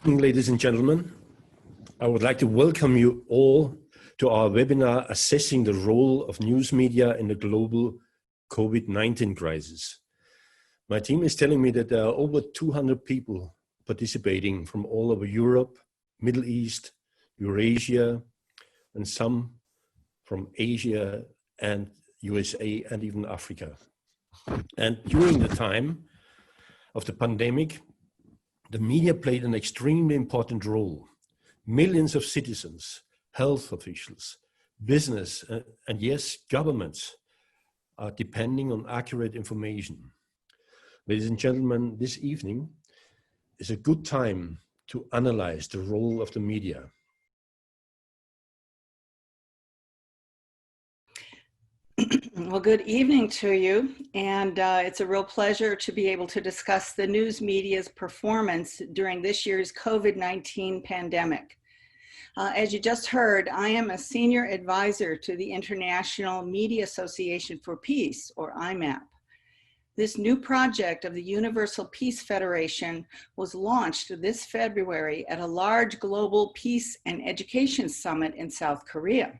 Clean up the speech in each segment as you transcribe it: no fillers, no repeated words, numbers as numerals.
Ladies and gentlemen, I would like to welcome you all to our webinar assessing the role of news media in the global COVID-19 crisis. My team is telling me that there are over 200 people participating from all over Europe, Middle East, Eurasia, and some from Asia and USA and even Africa. And during the time of the pandemic, the media played an extremely important role. Millions of citizens, health officials, business, and yes, governments are depending on accurate information. Ladies and gentlemen, this evening is a good time to analyze the role of the media. Well, good evening to you, and it's a real pleasure to be able to discuss the news media's performance during this year's COVID-19 pandemic. As you just heard, I am a senior advisor to the International Media Association for Peace, or IMAP. This new project of the Universal Peace Federation was launched this February at a large global peace and education summit in South Korea.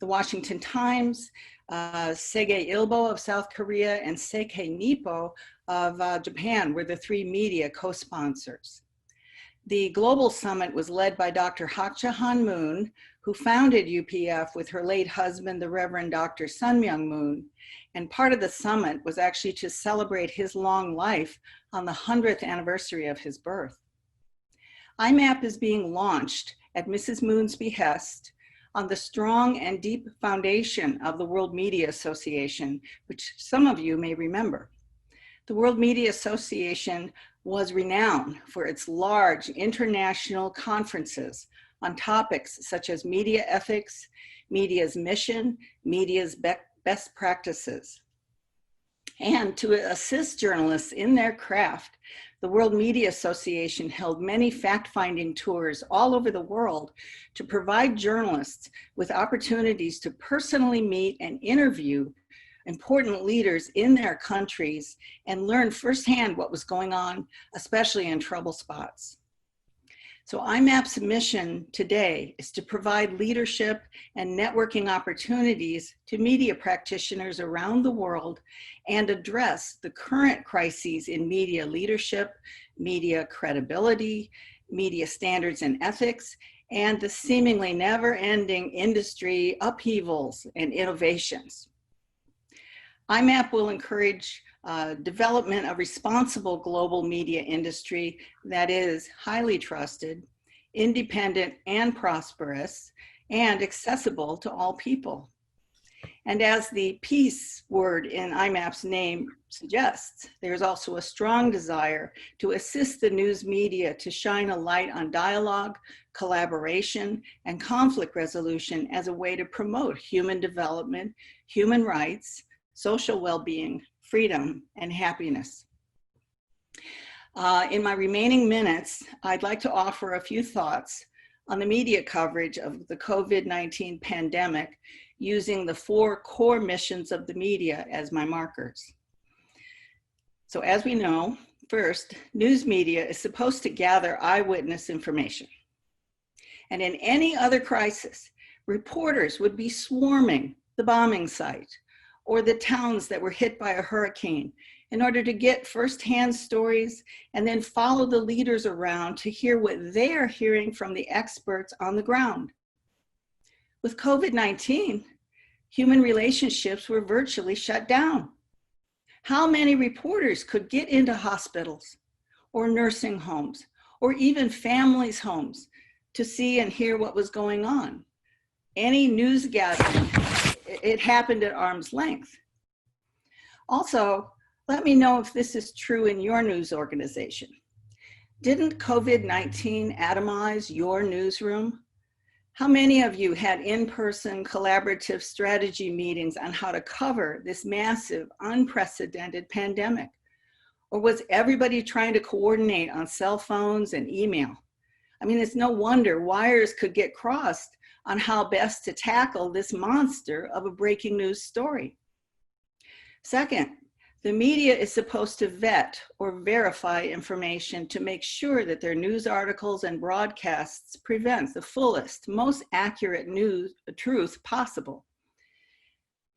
The Washington Times, Seigei Ilbo of South Korea, and Seikei Nippo of Japan were the three media co-sponsors. The global summit was led by Dr. Hak Ja-han Moon, who founded UPF with her late husband, the Reverend Dr. Sun Myung Moon, and part of the summit was actually to celebrate his long life on the 100th anniversary of his birth. IMAP is being launched at Mrs. Moon's behest on the strong and deep foundation of the World Media Association, which some of you may remember. The World Media Association was renowned for its large international conferences on topics such as media ethics, media's mission, media's best practices. And to assist journalists in their craft, the World Media Association held many fact-finding tours all over the world to provide journalists with opportunities to personally meet and interview important leaders in their countries and learn firsthand what was going on, especially in trouble spots. So IMAP's mission today is to provide leadership and networking opportunities to media practitioners around the world and address the current crises in media leadership, media credibility, media standards and ethics, and the seemingly never-ending industry upheavals and innovations. IMAP will encourage development of responsible global media industry that is highly trusted, independent and prosperous, and accessible to all people. And as the peace word in IMAP's name suggests, there's also a strong desire to assist the news media to shine a light on dialogue, collaboration, and conflict resolution as a way to promote human development, human rights, social well-being, freedom, and happiness. In my remaining minutes, I'd like to offer a few thoughts on the media coverage of the COVID-19 pandemic using the 4 core missions of the media as my markers. So as we know, first, news media is supposed to gather eyewitness information. And in any other crisis, reporters would be swarming the bombing site or the towns that were hit by a hurricane in order to get firsthand stories and then follow the leaders around to hear what they're hearing from the experts on the ground. With COVID-19, human relationships were virtually shut down. How many reporters could get into hospitals or nursing homes or even families' homes to see and hear what was going on? Any news gathering, it happened at arm's length. Also, let me know if this is true in your news organization. Didn't COVID-19 atomize your newsroom? How many of you had in-person collaborative strategy meetings on how to cover this massive, unprecedented pandemic? Or was everybody trying to coordinate on cell phones and email? I mean, it's no wonder wires could get crossed on how best to tackle this monster of a breaking news story. Second, The media is supposed to vet or verify information to make sure that their news articles and broadcasts present the fullest, most accurate truth possible.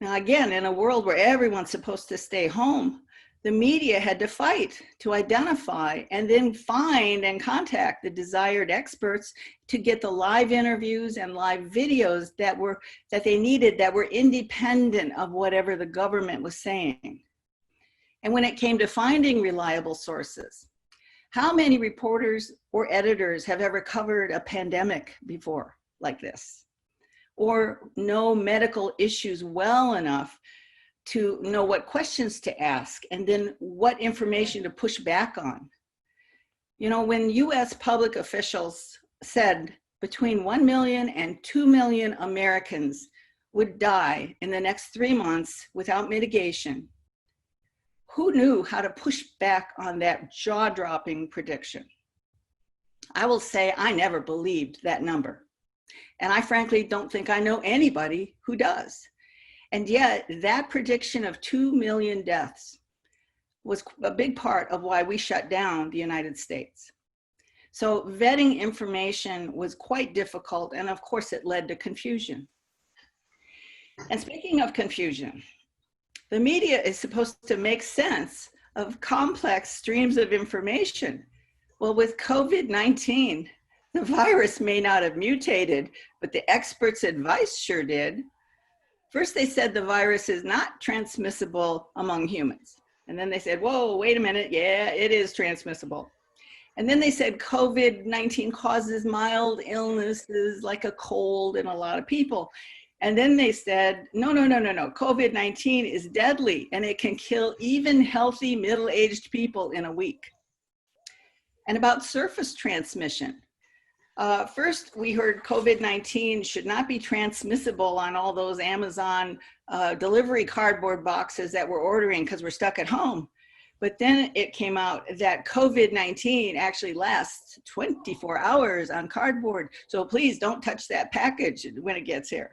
Now, again, in a world where everyone's supposed to stay home, the media had to fight to identify and then find and contact the desired experts to get the live interviews and live videos that they needed that were independent of whatever the government was saying. And when it came to finding reliable sources, how many reporters or editors have ever covered a pandemic before like this? Or know medical issues well enough to know what questions to ask and then what information to push back on? You know, when US public officials said between 1 million and 2 million Americans would die in the next 3 months without mitigation, who knew how to push back on that jaw-dropping prediction? I will say I never believed that number. And I frankly don't think I know anybody who does. And yet that prediction of 2 million deaths was a big part of why we shut down the United States. So vetting information was quite difficult, and of course it led to confusion. And speaking of confusion, the media is supposed to make sense of complex streams of information. Well, with COVID-19, the virus may not have mutated, but the experts' advice sure did. First, they said the virus is not transmissible among humans. And then they said, whoa, wait a minute, yeah, it is transmissible. And then they said COVID-19 causes mild illnesses like a cold in a lot of people. And then they said, no, COVID-19 is deadly and it can kill even healthy middle-aged people in a week. And about surface transmission. First, we heard COVID-19 should not be transmissible on all those Amazon delivery cardboard boxes that we're ordering because we're stuck at home. But then it came out that COVID-19 actually lasts 24 hours on cardboard. So please don't touch that package when it gets here.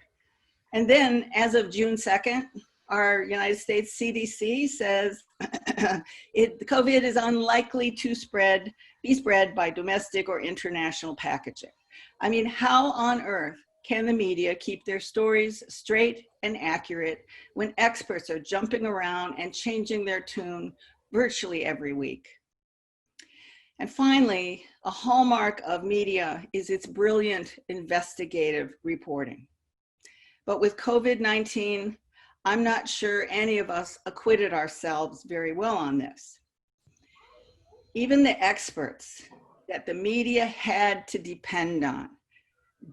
And then as of June 2nd, our United States CDC says COVID is unlikely to be spread by domestic or international packaging. I mean, how on earth can the media keep their stories straight and accurate when experts are jumping around and changing their tune virtually every week? And finally, a hallmark of media is its brilliant investigative reporting. But with COVID-19, I'm not sure any of us acquitted ourselves very well on this. Even the experts that the media had to depend on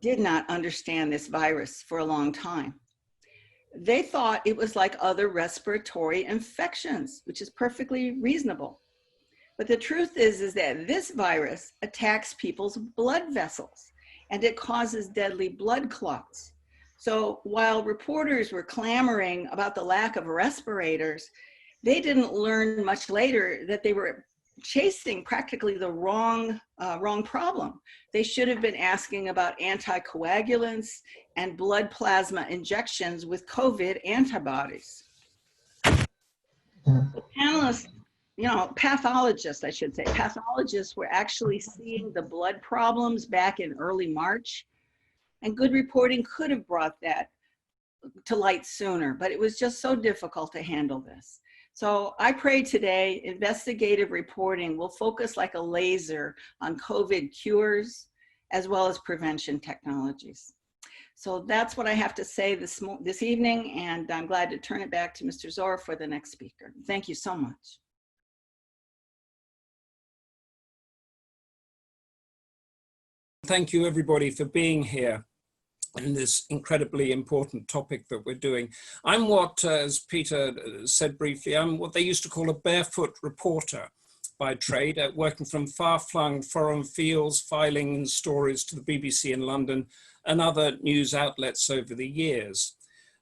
did not understand this virus for a long time. They thought it was like other respiratory infections, which is perfectly reasonable. But the truth is that this virus attacks people's blood vessels and it causes deadly blood clots. So while reporters were clamoring about the lack of respirators, they didn't learn much later that they were chasing practically the wrong problem. They should have been asking about anticoagulants and blood plasma injections with COVID antibodies. The panelists, pathologists, I should say, pathologists were actually seeing the blood problems back in early March. And good reporting could have brought that to light sooner, but it was just so difficult to handle this. So I pray today investigative reporting will focus like a laser on COVID cures as well as prevention technologies. So that's what I have to say this evening, and I'm glad to turn it back to Mr. Zor for the next speaker. Thank you so much. Thank you everybody for being here in this incredibly important topic that we're doing. I'm what, as Peter said briefly, I'm what they used to call a barefoot reporter by trade, working from far-flung foreign fields, filing stories to the BBC in London and other news outlets over the years.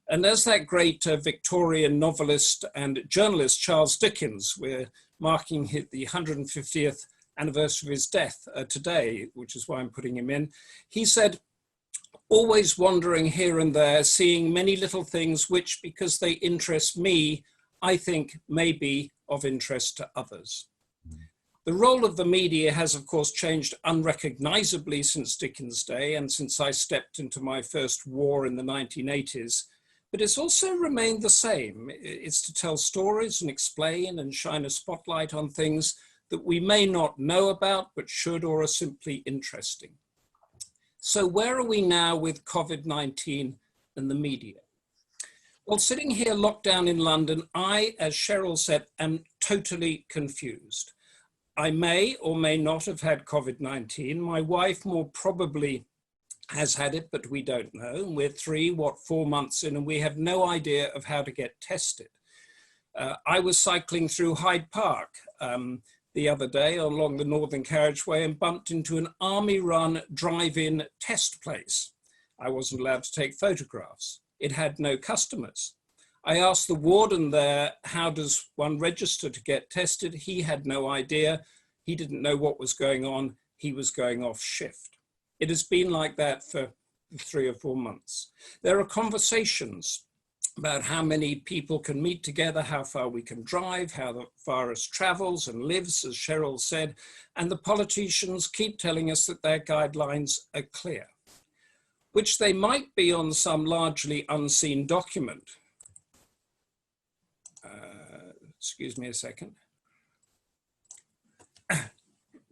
And as that great Victorian novelist and journalist Charles Dickens, we're marking the 150th anniversary of his death today, which is why I'm putting him in, he said, always wandering here and there, seeing many little things which, because they interest me, I think may be of interest to others. The role of the media has, of course, changed unrecognizably since Dickens' day and since I stepped into my first war in the 1980s, but it's also remained the same. It's to tell stories and explain and shine a spotlight on things that we may not know about, but should or are simply interesting. So where are we now with COVID-19 and the media? Well, sitting here locked down in London, I, as Cheryl said, am totally confused. I may or may not have had COVID-19. My wife more probably has had it, but we don't know. And we're 4 months in, and we have no idea of how to get tested. I was cycling through Hyde Park the other day along the Northern Carriageway and bumped into an army-run drive-in test place. I wasn't allowed to take photographs. It had no customers. I asked the warden there, how does one register to get tested? He had no idea. He didn't know what was going on. He was going off shift. It has been like that for 3 or 4 months. There are conversations about how many people can meet together, how far we can drive, how the virus travels and lives, as Cheryl said, and the politicians keep telling us that their guidelines are clear, which they might be on some largely unseen document. Excuse me a second.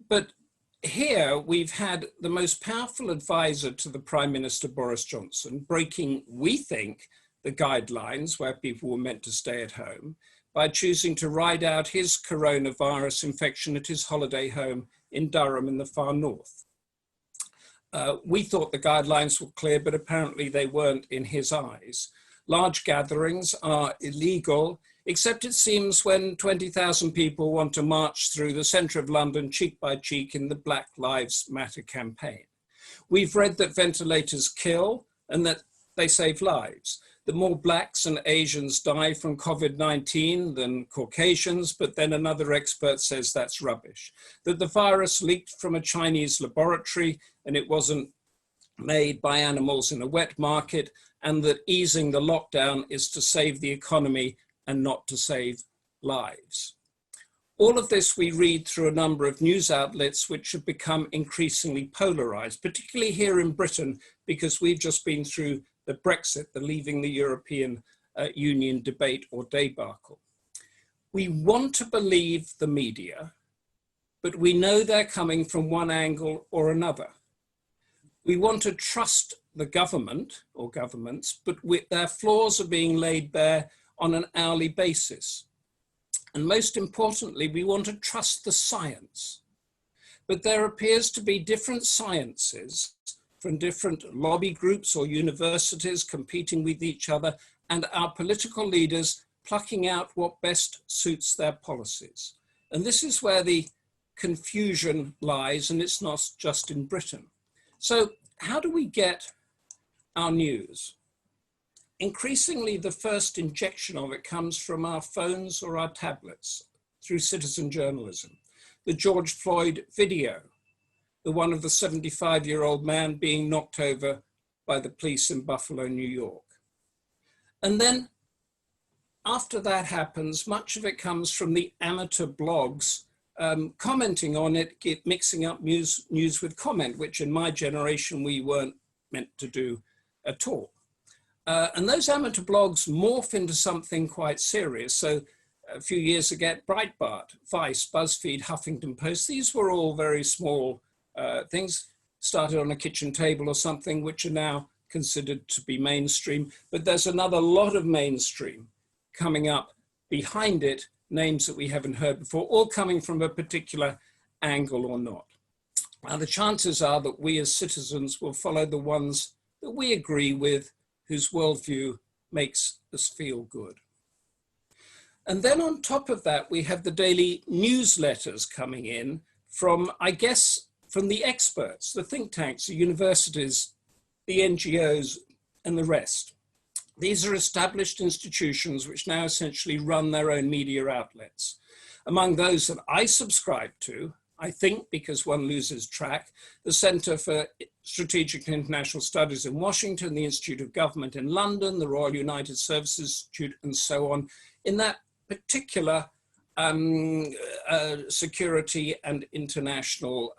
But here we've had the most powerful advisor to the Prime Minister, Boris Johnson, breaking, we think, the guidelines where people were meant to stay at home by choosing to ride out his coronavirus infection at his holiday home in Durham in the far north. We thought the guidelines were clear, but apparently they weren't in his eyes. Large gatherings are illegal, except it seems when 20,000 people want to march through the centre of London cheek by cheek in the Black Lives Matter campaign. We've read that ventilators kill and that they save lives. That more Blacks and Asians die from COVID-19 than Caucasians, but then another expert says that's rubbish. That the virus leaked from a Chinese laboratory and it wasn't made by animals in a wet market, and that easing the lockdown is to save the economy and not to save lives. All of this we read through a number of news outlets which have become increasingly polarized, particularly here in Britain, because we've just been through the Brexit, the leaving the European Union debate or debacle. We want to believe the media, but we know they're coming from one angle or another. We want to trust the government or governments, but their flaws are being laid bare on an hourly basis. And most importantly, we want to trust the science. But there appears to be different sciences from different lobby groups or universities competing with each other, and our political leaders plucking out what best suits their policies. And this is where the confusion lies, and it's not just in Britain. So how do we get our news? Increasingly, the first injection of it comes from our phones or our tablets through citizen journalism. The George Floyd video, the one of the 75-year-old man being knocked over by the police in Buffalo, New York. And then after that happens, much of it comes from the amateur blogs commenting on it, mixing up news with comment, which in my generation we weren't meant to do at all. And those amateur blogs morph into something quite serious. So a few years ago, Breitbart, Vice, BuzzFeed, Huffington Post, these were all very small things, started on a kitchen table or something, which are now considered to be mainstream. But there's another lot of mainstream coming up behind it, names that we haven't heard before, all coming from a particular angle or not. Now, the chances are that we as citizens will follow the ones that we agree with, whose worldview makes us feel good. And then on top of that, we have the daily newsletters coming in from, I guess, from the experts, the think tanks, the universities, the NGOs, and the rest. These are established institutions which now essentially run their own media outlets. Among those that I subscribe to, I think, because one loses track, the Centre for Strategic and International Studies in Washington, the Institute of Government in London, the Royal United Services Institute, and so on. In that particular security and international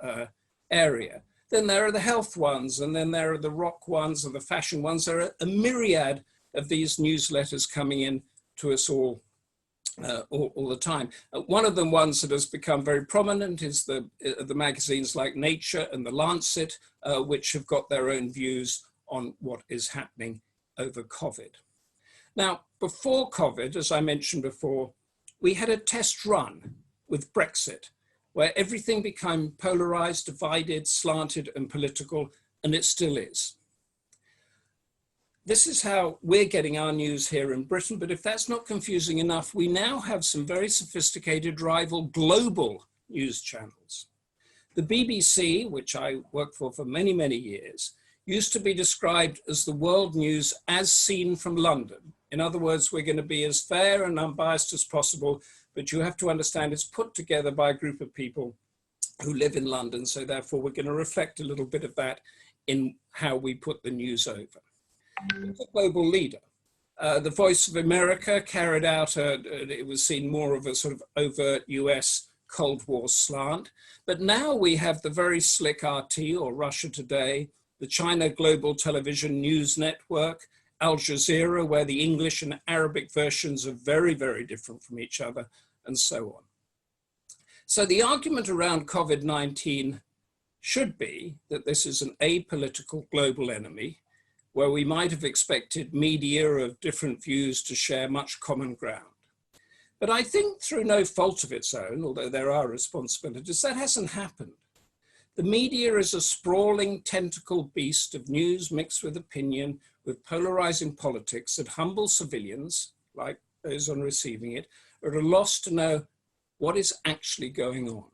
area. Then there are the health ones, and then there are the rock ones and the fashion ones. There are a myriad of these newsletters coming in to us all the time. One of the ones that has become very prominent is the magazines like Nature and The Lancet, which have got their own views on what is happening over COVID. Now, before COVID, as I mentioned before, we had a test run with Brexit, where everything became polarized, divided, slanted, and political, and it still is. This is how we're getting our news here in Britain, but if that's not confusing enough, we now have some very sophisticated rival global news channels. The BBC, which I worked for many, many years, used to be described as the world news as seen from London. In other words, we're going to be as fair and unbiased as possible, but you have to understand it's put together by a group of people who live in London, so therefore we're going to reflect a little bit of that in how we put the news over. It's a global leader. The Voice of America carried out, it was seen more of a sort of overt US Cold War slant, but now we have the very slick RT, or Russia Today, the China Global Television News Network, Al Jazeera, where the English and Arabic versions are very, very different from each other, and so on. So the argument around COVID-19 should be that this is an apolitical global enemy, where we might have expected media of different views to share much common ground. But I think through no fault of its own, although there are responsibilities, that hasn't happened. The media is a sprawling tentacle beast of news mixed with opinion, with polarizing politics that humble civilians, like those on receiving it, are at a loss to know what is actually going on.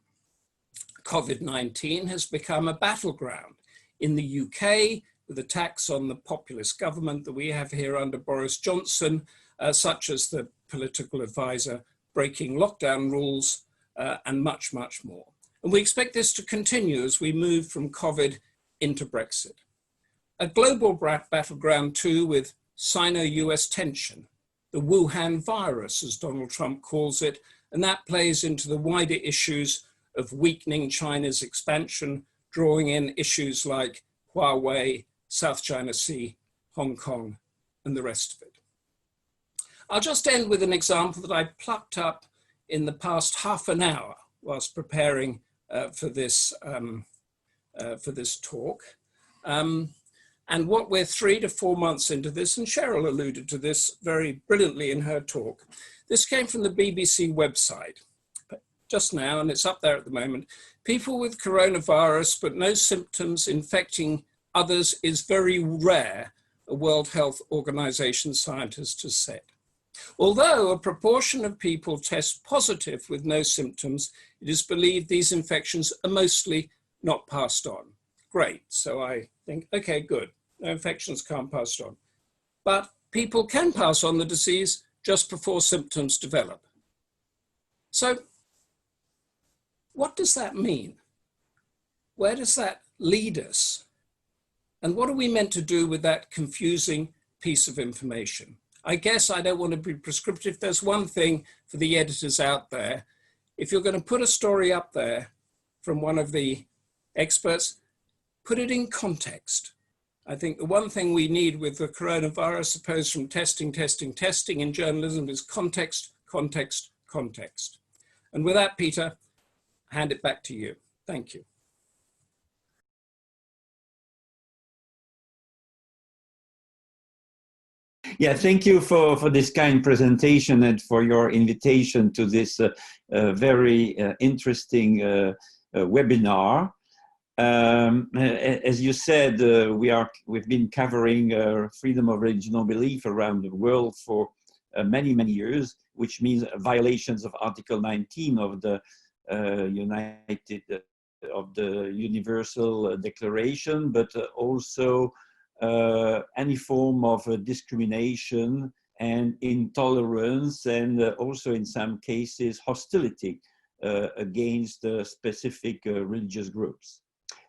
COVID-19 has become a battleground. In the UK, with attacks on the populist government that we have here under Boris Johnson, such as the political advisor breaking lockdown rules, and much, much more. And we expect this to continue as we move from COVID into Brexit. A global battleground too, with Sino-US tension, the Wuhan virus, as Donald Trump calls it, and that plays into the wider issues of weakening China's expansion, drawing in issues like Huawei, South China Sea, Hong Kong, and the rest of it. I'll just end with an example that I plucked up in the past half an hour whilst preparing for this talk. And what we're 3 to 4 months into this, and Cheryl alluded to this very brilliantly in her talk. This came from the BBC website just now, and it's up there at the moment. People with coronavirus but no symptoms infecting others is very rare, a World Health Organization scientist has said. Although a proportion of people test positive with no symptoms, it is believed these infections are mostly not passed on. Great, so I think, okay, good, no infections can't pass on. But people can pass on the disease just before symptoms develop. So what does that mean? Where does that lead us? And what are we meant to do with that confusing piece of information? I guess I don't want to be prescriptive. There's one thing for the editors out there. If you're going to put a story up there from one of the experts, put it in context. I think the one thing we need with the coronavirus, suppose from testing in journalism, is context, context, context. And with that, Peter, I hand it back to you. Thank you. Yeah, thank you for this kind presentation and for your invitation to this very interesting webinar. As you said, we've been covering freedom of religion or belief around the world for many, many years, which means violations of Article 19 of the Universal Declaration, but also any form of discrimination and intolerance, and also in some cases hostility against specific religious groups.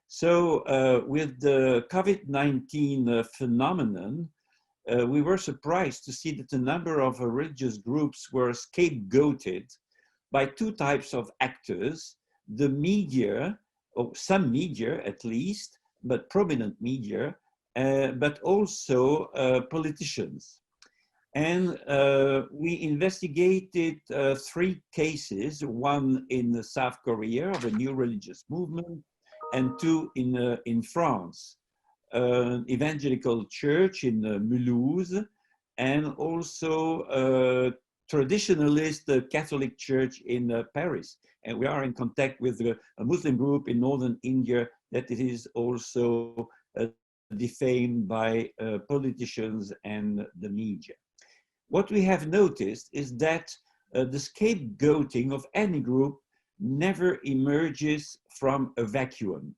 So with the COVID-19 phenomenon, we were surprised to see that a number of religious groups were scapegoated by two types of actors: the media, or some media at least, but prominent media, but also politicians. And we investigated three cases, one in South Korea of a new religious movement, and two in France, an evangelical church in Mulhouse, and also a traditionalist Catholic church in Paris. And we are in contact with a Muslim group in northern India that it is also defamed by politicians and the media. What we have noticed is that the scapegoating of any group never emerges from a vacuum.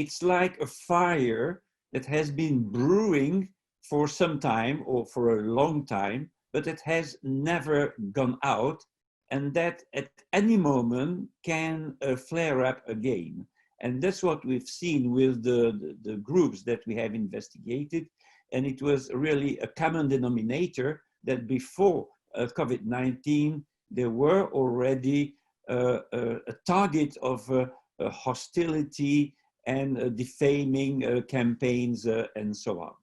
It's like a fire that has been brewing for some time or for a long time, but it has never gone out, and that at any moment can flare up again. And that's what we've seen with the groups that we have investigated. And it was really a common denominator that before COVID-19, there were already a target of hostility and defaming campaigns and so on.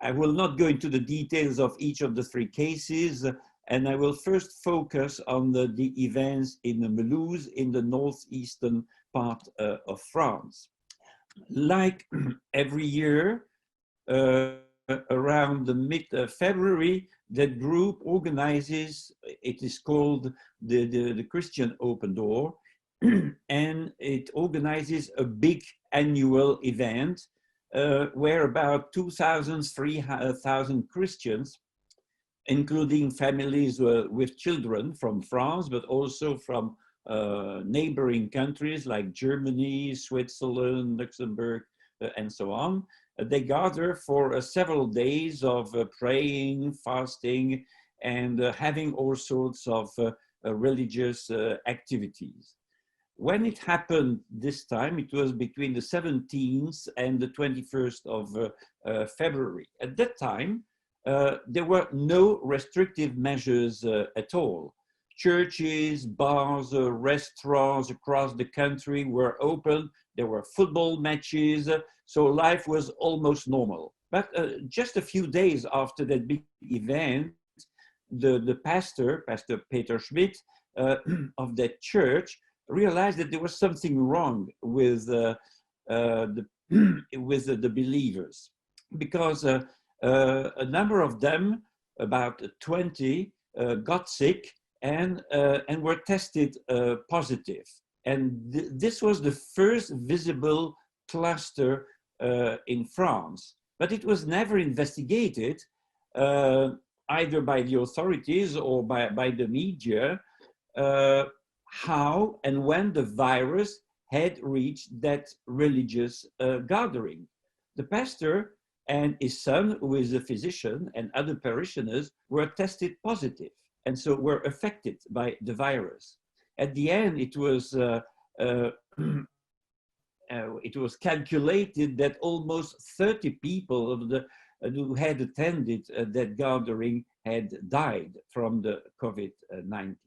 I will not go into the details of each of the three cases, and I will first focus on the events in Mulhouse in the northeastern part of France. Like every year, around the mid-February, that group organizes, it is called the Christian Open Door, and it organizes a big annual event where about 2,000, 3,000 Christians, including families with children from France, but also from neighboring countries like Germany, Switzerland, Luxembourg, and so on. They gather for several days of praying, fasting, and having all sorts of religious activities. When it happened this time, it was between the 17th and the 21st of February. At that time, there were no restrictive measures at all. Churches, bars, restaurants across the country were open. There were football matches, so life was almost normal. But just a few days after that big event, the pastor, Pastor Peter Schmidt of that church, realized that there was something wrong with the believers, because a number of them, about 20, got sick and were tested positive. And this was the first visible cluster in France, but it was never investigated either by the authorities or by the media how and when the virus had reached that religious gathering. The pastor and his son, who is a physician, and other parishioners were tested positive, and so were affected by the virus. At the end, it was calculated that almost 30 people who had attended that gathering had died from the COVID-19.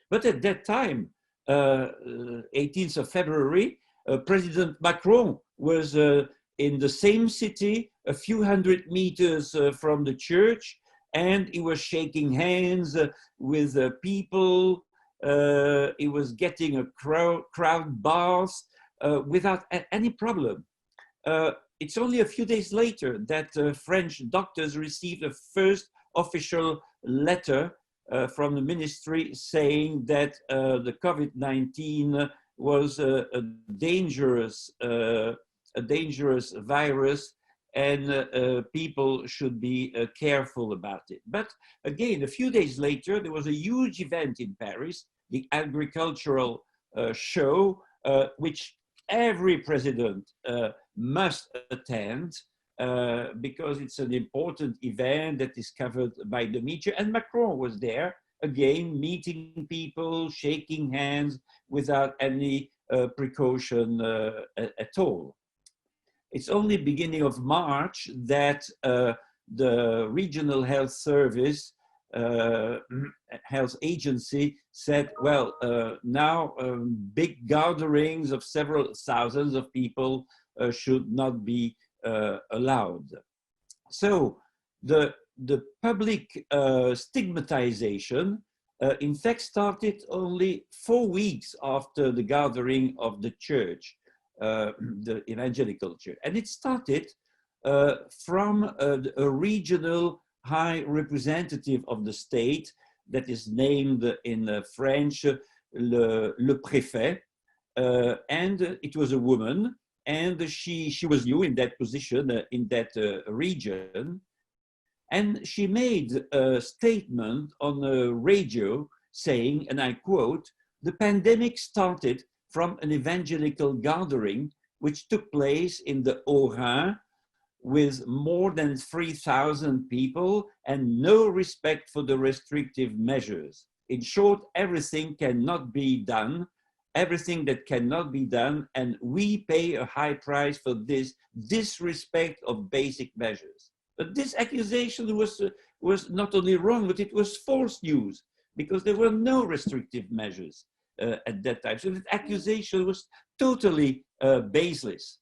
But at that time, 18th of February, President Macron was in the same city, a few hundred meters from the church, and he was shaking hands with people. He was getting a crowd bath without any problem. It's only a few days later that French doctors received a first official letter from the ministry saying that the COVID-19 was a dangerous virus, and people should be careful about it. But again, a few days later, there was a huge event in Paris, the agricultural show, which every president must attend because it's an important event that is covered by the media. And Macron was there, again, meeting people, shaking hands without any precaution at all. It's only beginning of March that the regional health service, health agency said, well, now big gatherings of several thousands of people should not be allowed. So the public stigmatization in fact started only 4 weeks after the gathering of the church, the evangelical church. And it started from a regional high representative of the state that is named in French le préfet, and it was a woman, and she was new in that position in that region, and she made a statement on the radio saying, and I quote, "The pandemic started from an evangelical gathering which took place in the Haut-Rhin with more than 3,000 people and no respect for the restrictive measures. In short, everything cannot be done, everything that cannot be done, and we pay a high price for this disrespect of basic measures." But this accusation was not only wrong, but it was false news, because there were no restrictive measures at that time. So that accusation was totally baseless.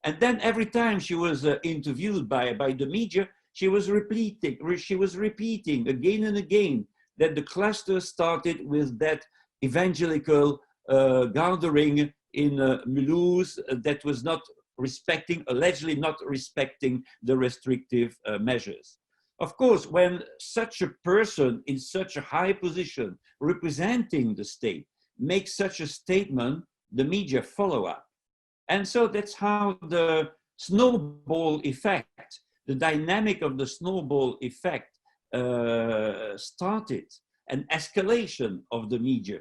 And then every time she was interviewed by the media, she was repeating again and again that the cluster started with that evangelical gathering in Mulhouse that was not respecting, allegedly not respecting the restrictive measures. Of course, when such a person in such a high position representing the state makes such a statement, the media follow up. And so that's how the snowball effect, the dynamic of the snowball effect started, an escalation of the media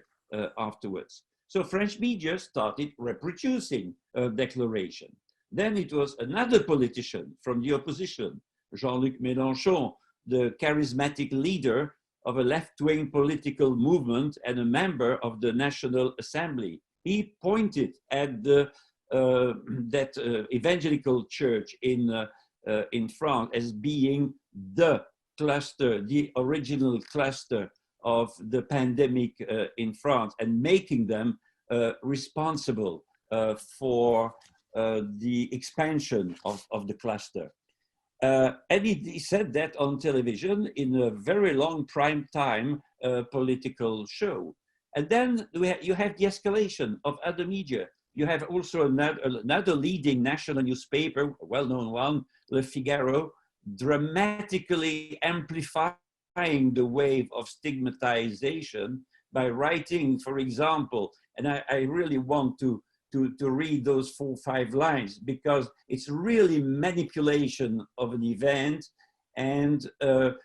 afterwards. So French media started reproducing a declaration. Then it was another politician from the opposition, Jean-Luc Mélenchon, the charismatic leader of a left-wing political movement and a member of the National Assembly. He pointed at the that evangelical church in France as being the cluster, the original cluster of the pandemic in France, and making them responsible for the expansion of the cluster. And he said that on television in a very long prime time political show. And then you have the escalation of other media. You have also another leading national newspaper, a well-known one, Le Figaro, dramatically amplifying the wave of stigmatization by writing, for example, and I really want to read those 4 or 5 lines, because it's really manipulation of an event and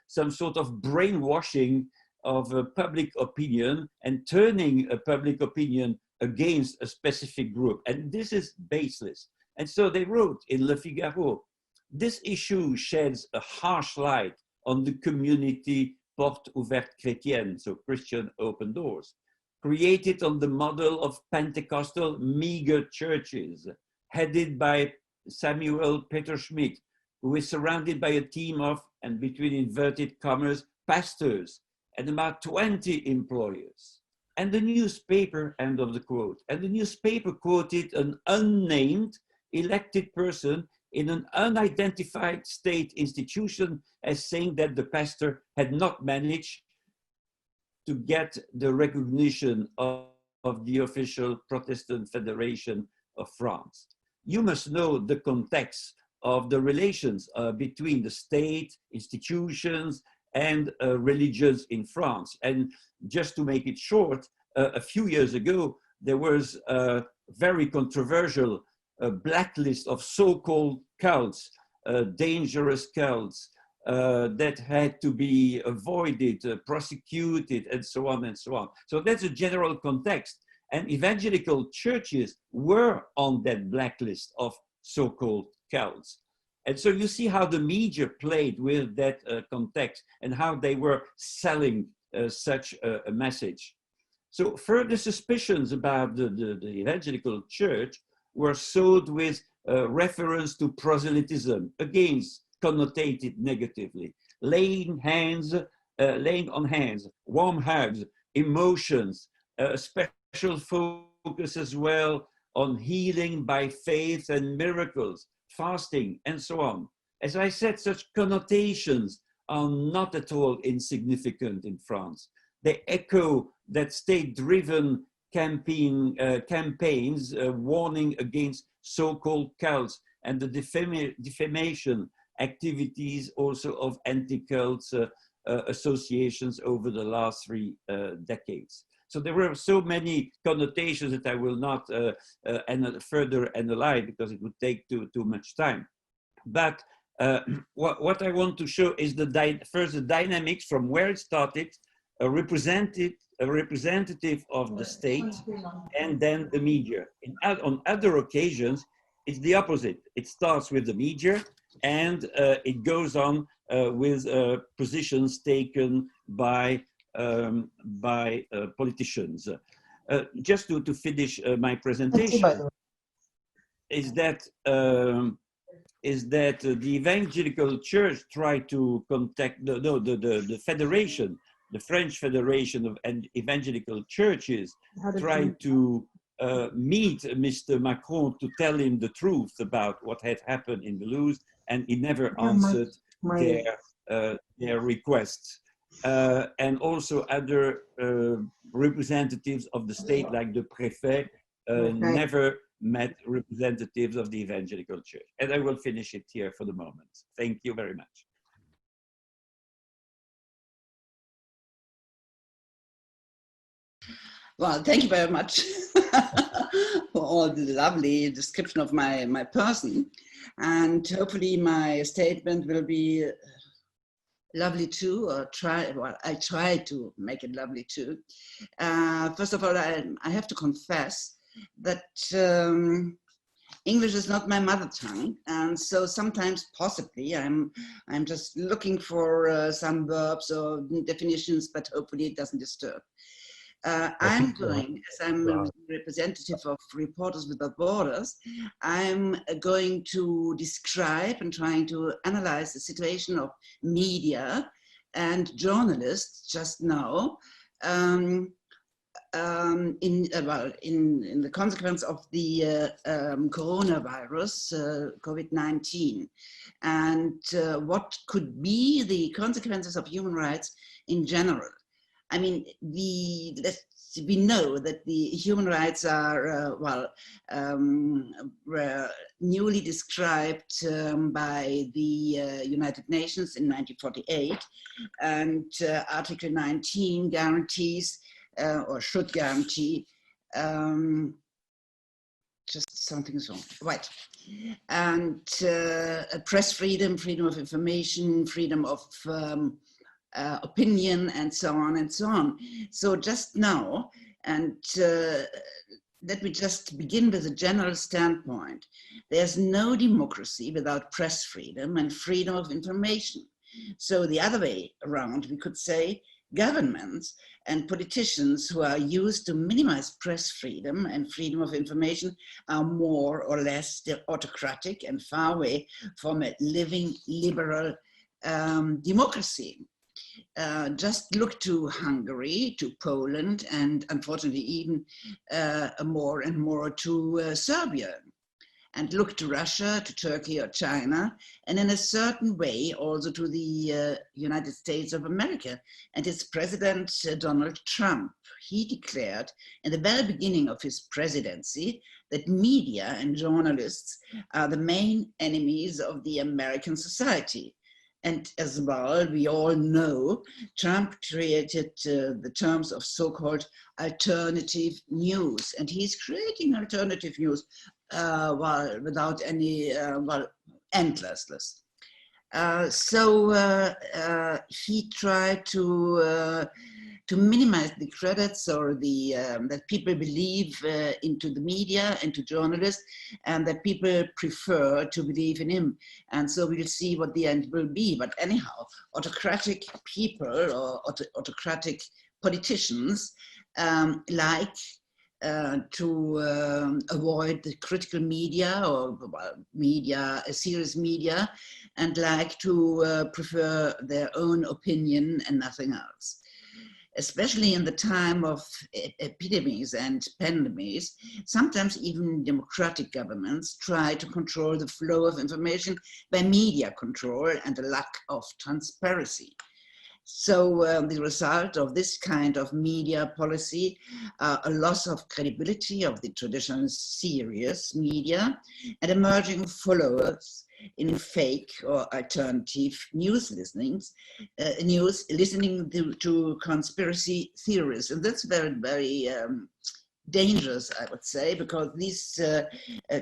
some sort of brainwashing of public opinion and turning a public opinion against a specific group. And this is baseless. And so they wrote in Le Figaro, "This issue sheds a harsh light on the community Porte Ouverte Chrétienne," so Christian open doors, created on the model of Pentecostal meager churches, headed by Samuel Peter Schmidt, who is surrounded by a team of, and between inverted commas, pastors and about 20 employers. And the newspaper, end of the quote, and the newspaper quoted an unnamed elected person in an unidentified state institution as saying that the pastor had not managed to get the recognition of the official Protestant Federation of France. You must know the context of the relations between the state, institutions, and religions in France. And just to make it short, a few years ago, there was a very controversial blacklist of so-called cults, dangerous cults, that had to be avoided, prosecuted, and so on and so on. So that's a general context. And evangelical churches were on that blacklist of so-called cults. And so you see how the media played with that context and how they were selling such a message. So further suspicions about the evangelical church were sold with reference to proselytism, against connotated negatively, laying on hands, warm hugs, emotions, a special focus as well on healing by faith and miracles, fasting, and so on. As I said, such connotations are not at all insignificant in France. They echo that state-driven campaigns warning against so-called cults and the defamation activities also of anti-cults associations over the last 3 decades. So there were so many connotations that I will not further analyze because it would take too much time. But what I want to show is first the dynamics from where it started, a representative of the state, and then the media. On other occasions, it's the opposite. It starts with the media, and it goes on with positions taken by politicians. Just to finish my presentation, is that the evangelical church tried to contact the federation, the French Federation of Evangelical Churches, tried to meet Mr. Macron to tell him the truth about what had happened in Toulouse, and he never answered their requests. And also other representatives of the state, like the préfet, never met representatives of the evangelical church. And I will finish it here for the moment. Thank you very much. Well, thank you very much for all the lovely description of my person. And hopefully my statement will be lovely too, or I try to make it lovely too. First of all, I have to confess that English is not my mother tongue, and so sometimes possibly I'm just looking for some verbs or definitions, but hopefully it doesn't disturb. I'm going, as I'm a representative of Reporters Without Borders, I'm going to describe and trying to analyze the situation of media and journalists just now in the consequence of the coronavirus, COVID-19, and what could be the consequences of human rights in general. I mean, we know that the human rights are, were newly described by the United Nations in 1948, and Article 19 guarantees, or should guarantee, just something's wrong, right. And press freedom, freedom of information, freedom of opinion, and so on and so on. So just now, and let me just begin with a general standpoint. There's no democracy without press freedom and freedom of information. So the other way around, we could say governments and politicians who are used to minimize press freedom and freedom of information are more or less autocratic and far away from a living liberal democracy. Just look to Hungary, to Poland, and unfortunately even more and more to Serbia. And look to Russia, to Turkey or China, and in a certain way also to the United States of America and its president, Donald Trump. He declared in the very beginning of his presidency that media and journalists are the main enemies of the American society. And as well, we all know, Trump created the terms of so-called alternative news. And he's creating alternative news without any, endlessness. So he tried to minimize the credits or the that people believe into the media and to journalists, and that people prefer to believe in him. And so we'll see what the end will be. But anyhow, autocratic people or autocratic politicians like to avoid the critical media or serious media, and like to prefer their own opinion and nothing else. Especially in the time of epidemics and pandemics, sometimes even democratic governments try to control the flow of information by media control and a lack of transparency. So the result of this kind of media policy, a loss of credibility of the traditional serious media and emerging followers in fake or alternative news listening to conspiracy theories. And that's very, very dangerous, I would say, because these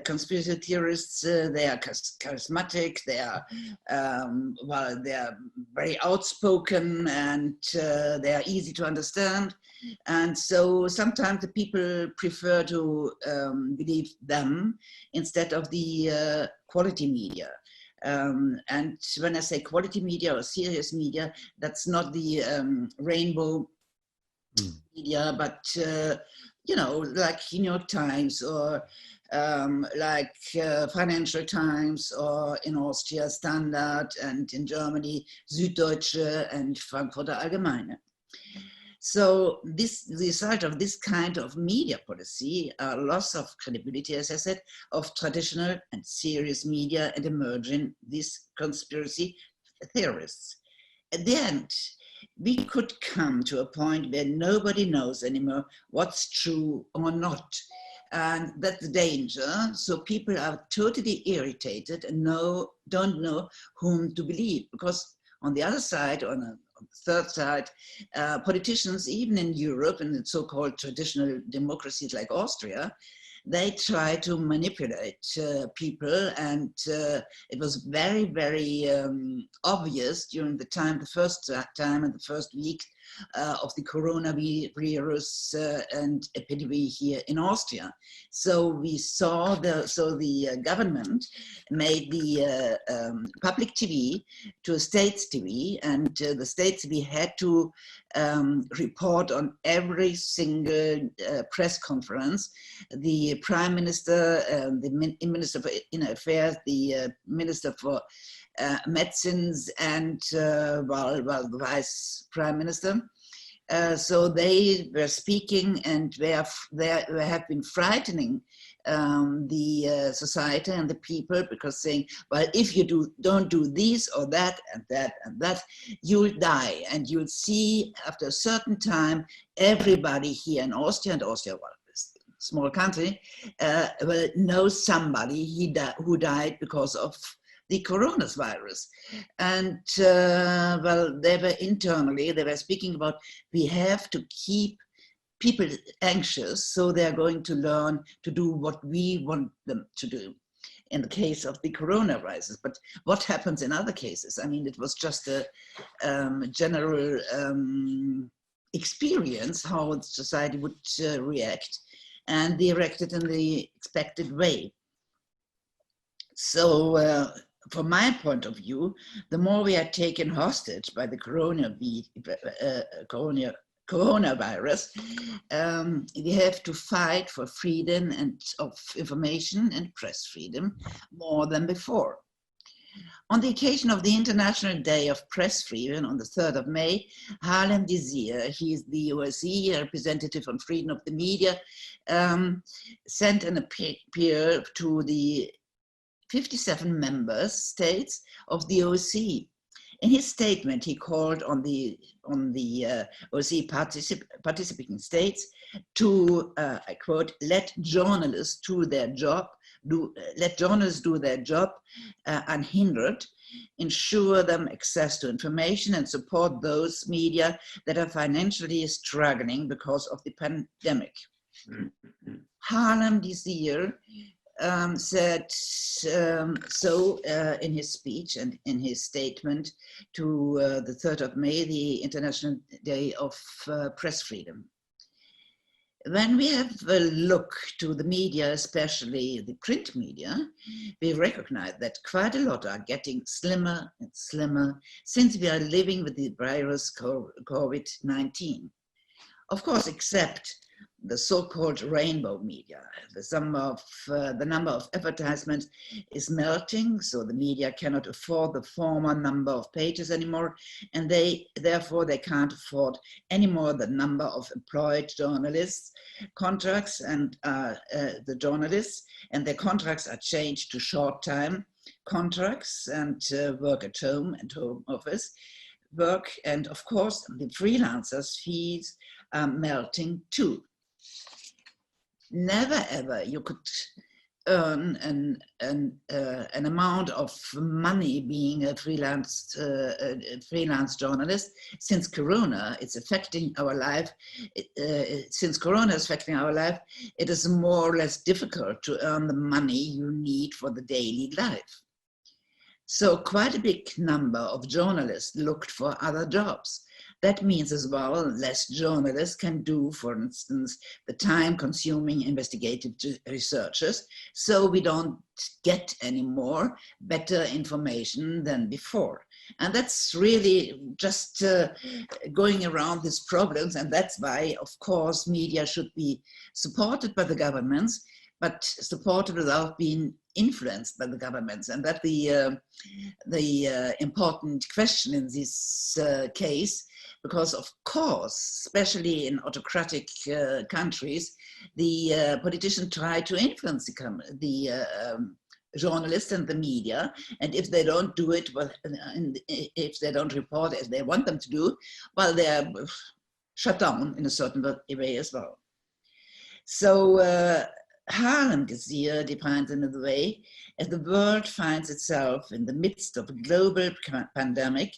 conspiracy theorists, they are charismatic, they are, they are very outspoken, and they are easy to understand. And so sometimes the people prefer to believe them instead of the quality media. And when I say quality media or serious media, that's not the rainbow media, but you know, like New York Times or like Financial Times, or in Austria Standard, and in Germany Süddeutsche and Frankfurter Allgemeine. So the result of this kind of media policy, a loss of credibility, as I said, of traditional and serious media and emerging these conspiracy theorists. At the end, we could come to a point where nobody knows anymore what's true or not. And that's the danger. So people are totally irritated and don't know whom to believe. Because on the other side, on the third side, politicians, even in Europe and in so-called traditional democracies like Austria, they try to manipulate people, and it was very, very obvious during the first time and the first week of the coronavirus and epidemic here in Austria. So we saw the government made the public TV to a states TV, and the states TV had to report on every single press conference. The Prime Minister, the Minister for Inner Affairs, the Minister for Medicines, and the Vice Prime Minister. So they were speaking, and they have been frightening the society and the people, because saying, well, if you don't do this or that and that and that, you'll die. And you'll see after a certain time, everybody here in Austria, and Austria, well, small country, will know somebody who died because of the coronavirus. And well, they were speaking about, we have to keep people anxious, so they're going to learn to do what we want them to do in the case of the coronavirus. But what happens in other cases? I mean, it was just a general experience how society would react, and they reacted in the expected way. So from my point of view, the more we are taken hostage by the coronavirus, we have to fight for freedom and of information and press freedom more than before. On the occasion of the International Day of Press Freedom on the 3rd of May, Harlem Desir, he is the OSCE representative on freedom of the media, sent an appeal to the 57 member states of the OSCE. In his statement, he called on the OSCE participating states to, I quote, let journalists do their job unhindered, ensure them access to information, and support those media that are financially struggling because of the pandemic. Harlem Desir said so in his speech and in his statement to the 3rd of May, the International Day of Press Freedom. When we have a look to the media, especially the print media, we recognize that quite a lot are getting slimmer and slimmer since we are living with the virus COVID-19. Of course, except the so-called rainbow media. The number of advertisements is melting, so the media cannot afford the former number of pages anymore, and therefore they can't afford anymore the number of employed journalists contracts and the journalists, and their contracts are changed to short-time contracts and work at home and home office work, and of course the freelancers' fees are melting too. Never ever you could earn an amount of money being a freelance journalist. Since Corona, it's affecting our life. Since Corona is affecting our life, it is more or less difficult to earn the money you need for the daily life. So quite a big number of journalists looked for other jobs. That means as well, less journalists can do, for instance, the time-consuming investigative researches, so we don't get any more better information than before. And that's really just going around these problems, and that's why, of course, media should be supported by the governments, but supported without being influenced by the governments. And that the important question in this case, because of course, especially in autocratic countries, the politicians try to influence the journalists and the media, and if they don't do it, well, if they don't report as they want them to do, well, they're shut down in a certain way as well. So Harlem this year defines another way. As the world finds itself in the midst of a global pandemic,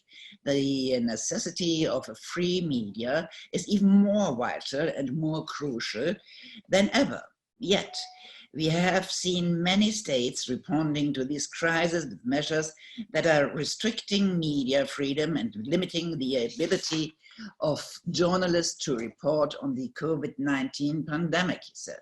the necessity of a free media is even more vital and more crucial than ever. Yet, we have seen many states responding to this crisis with measures that are restricting media freedom and limiting the ability of journalists to report on the COVID-19 pandemic, he said.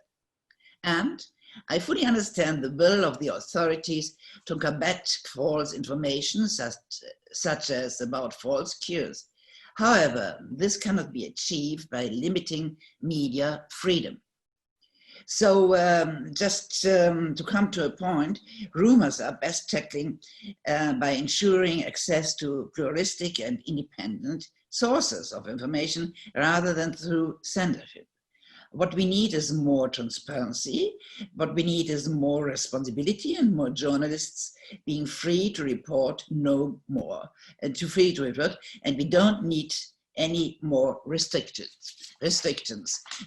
And I fully understand the will of the authorities to combat false information, such as about false cures. However, this cannot be achieved by limiting media freedom. So just to come to a point, rumors are best tackling by ensuring access to pluralistic and independent sources of information rather than through censorship. What we need is more transparency. What we need is more responsibility and more journalists being free to report no more, and free to report, and we don't need any more restrictions.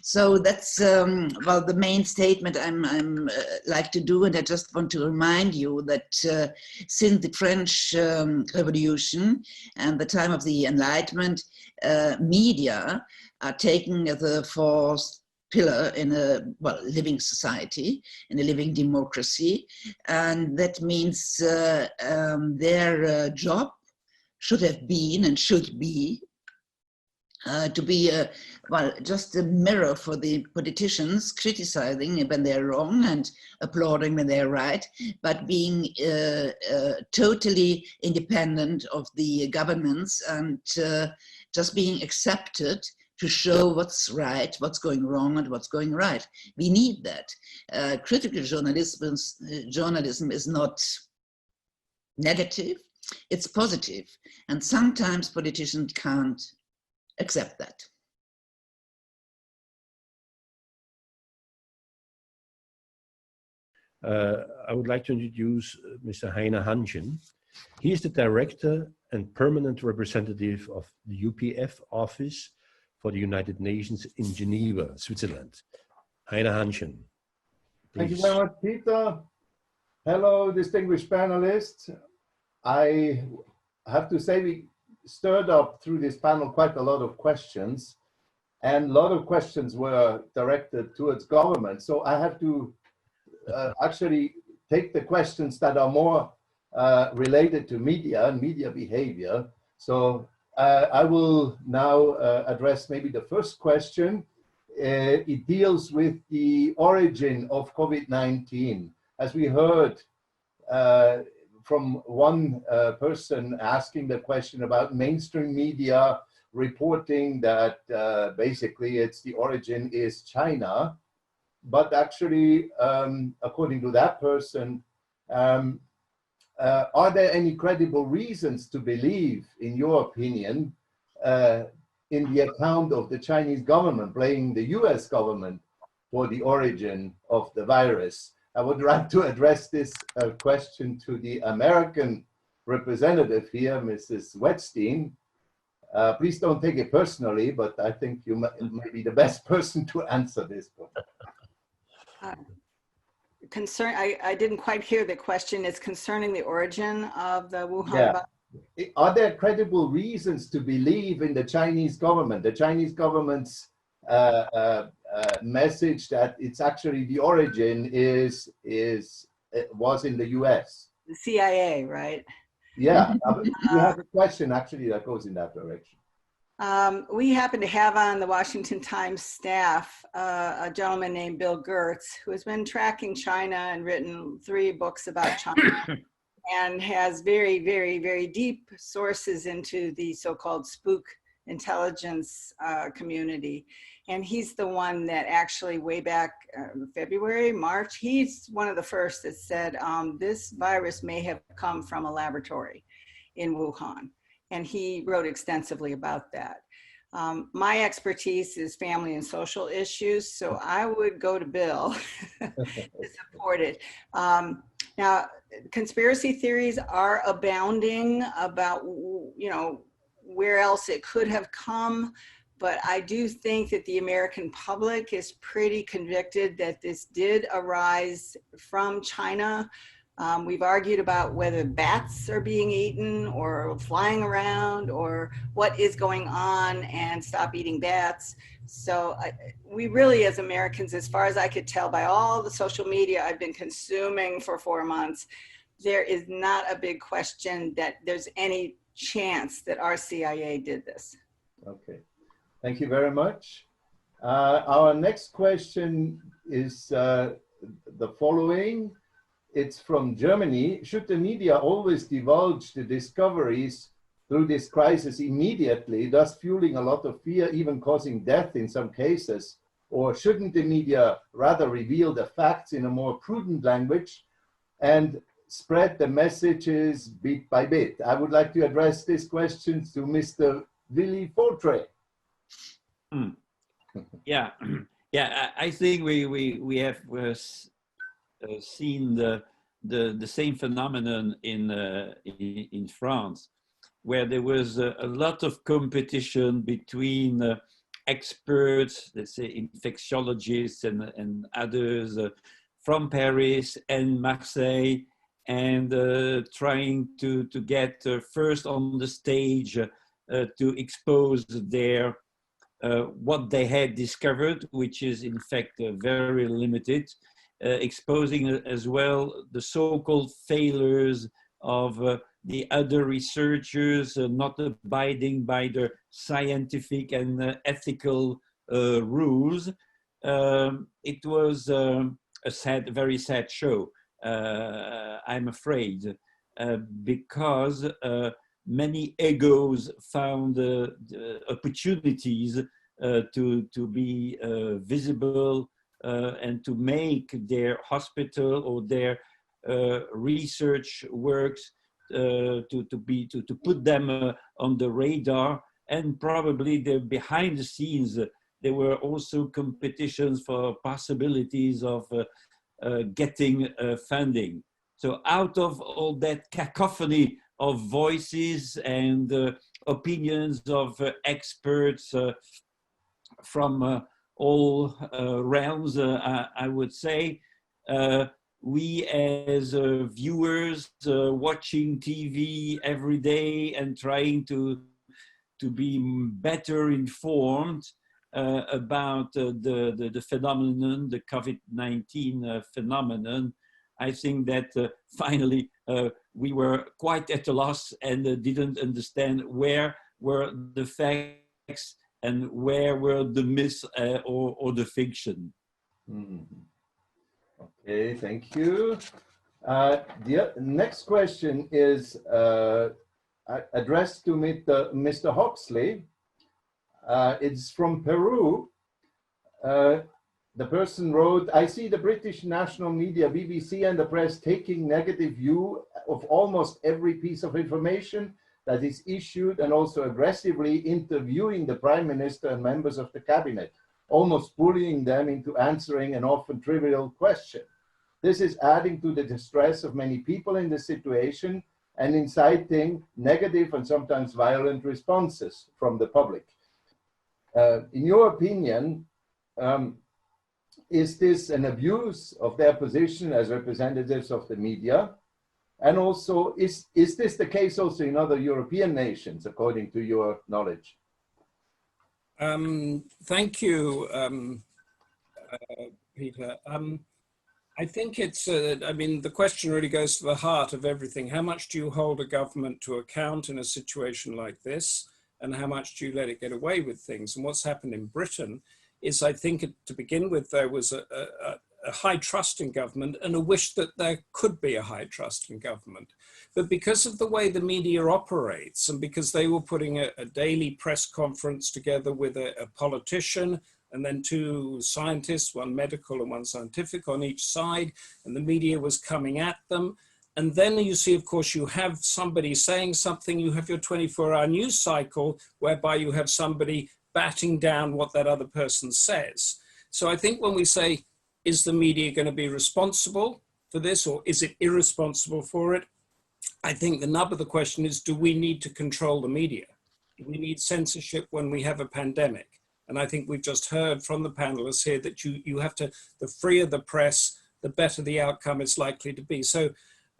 So that's well, the main statement I'm like to do, and I just want to remind you that since the French Revolution and the time of the Enlightenment, media are taking the fourth pillar in a living society, in a living democracy, and that means their job should have been and should be to be just a mirror for the politicians, criticizing when they're wrong and applauding when they're right, but being totally independent of the governments and just being accepted to show what's right, what's going wrong, and what's going right. We need that. Critical journalism is not negative, it's positive. And sometimes politicians can't accept that. I would like to introduce Mr. Heiner Hanschen. He is the director and permanent representative of the UPF office for the United Nations in Geneva, Switzerland. Heiner Hanschen, please. Thank you very much, Peter. Hello, distinguished panelists. I have to say we stirred up through this panel quite a lot of questions, and a lot of questions were directed towards government. So I have to actually take the questions that are more related to media and media behavior. So I will now address maybe the first question. It deals with the origin of COVID-19. As we heard from one person asking the question about mainstream media, reporting that basically it's the origin is China, but actually, according to that person, are there any credible reasons to believe, in your opinion, in the account of the Chinese government blaming the US government for the origin of the virus? I would like to address this question to the American representative here, Mrs. Wetstein. Please don't take it personally, but I think you may be the best person to answer this one. I didn't quite hear the question. It's concerning the origin of the Wuhan virus. Are there credible reasons to believe in the Chinese government? The Chinese government's message that it's actually the origin was in the US. The CIA, right? Yeah, we have a question actually that goes in that direction. We happen to have on the Washington Times staff a gentleman named Bill Gertz, who has been tracking China and written 3 books about China and has very, very, very deep sources into the so-called spook intelligence community. And he's the one that actually way back February, March, he's one of the first that said this virus may have come from a laboratory in Wuhan. And he wrote extensively about that. My expertise is family and social issues, so I would go to Bill to support it. Now, conspiracy theories are abounding about, you know, where else it could have come. But I do think that the American public is pretty convicted that this did arise from China. We've argued about whether bats are being eaten or flying around or what is going on, and stop eating bats. So we really, as Americans, as far as I could tell by all the social media I've been consuming for 4 months, there is not a big question that there's any chance that our CIA did this. Okay. Thank you very much. Our next question is the following. It's from Germany. Should the media always divulge the discoveries through this crisis immediately, thus fueling a lot of fear, even causing death in some cases? Or shouldn't the media rather reveal the facts in a more prudent language and spread the messages bit by bit? I would like to address this question to Mr. Willy Fortre. Yeah, I think we have seen the same phenomenon in France, where there was a lot of competition between experts, let's say infectiologists and others from Paris and Marseille, and trying to get first on the stage to expose their what they had discovered, which is in fact very limited, exposing as well the so-called failures of the other researchers not abiding by the scientific and ethical rules. It was a very sad show, I'm afraid, because many egos found opportunities to be visible and to make their hospital or their research works to put them on the radar. And probably behind the scenes there were also competitions for possibilities of getting funding. So out of all that cacophony of voices and opinions of experts from all realms, I would say, we as viewers watching TV every day and trying to be better informed about the phenomenon, the COVID-19 phenomenon, I think that finally we were quite at a loss and didn't understand where were the facts and where were the myths or the fiction. Okay, thank you. The next question is addressed to Mr. Huxley. It's from Peru. The person wrote, I see the British national media, BBC and the press taking negative view of almost every piece of information that is issued and also aggressively interviewing the Prime Minister and members of the cabinet, almost bullying them into answering an often trivial question. This is adding to the distress of many people in the situation and inciting negative and sometimes violent responses from the public. In your opinion, is this an abuse of their position as representatives of the media? And also, is this the case also in other European nations, according to your knowledge? Thank you, Peter. I think it's, I mean, the question really goes to the heart of everything. How much do you hold a government to account in a situation like this? And how much do you let it get away with things? And what's happened in Britain is, I think, to begin with, there was a high trust in government and a wish that there could be a high trust in government. But because of the way the media operates, and because they were putting a daily press conference together with a politician, and then two scientists, one medical and one scientific on each side, and the media was coming at them. And then you see, of course, you have somebody saying something, you have your 24-hour news cycle, whereby you have somebody batting down what that other person says. So I think when we say, is the media going to be responsible for this, or is it irresponsible for it? I think the nub of the question is, do we need to control the media? Do we need censorship when we have a pandemic? And I think we've just heard from the panelists here that you have to, the freer the press, the better the outcome is likely to be. So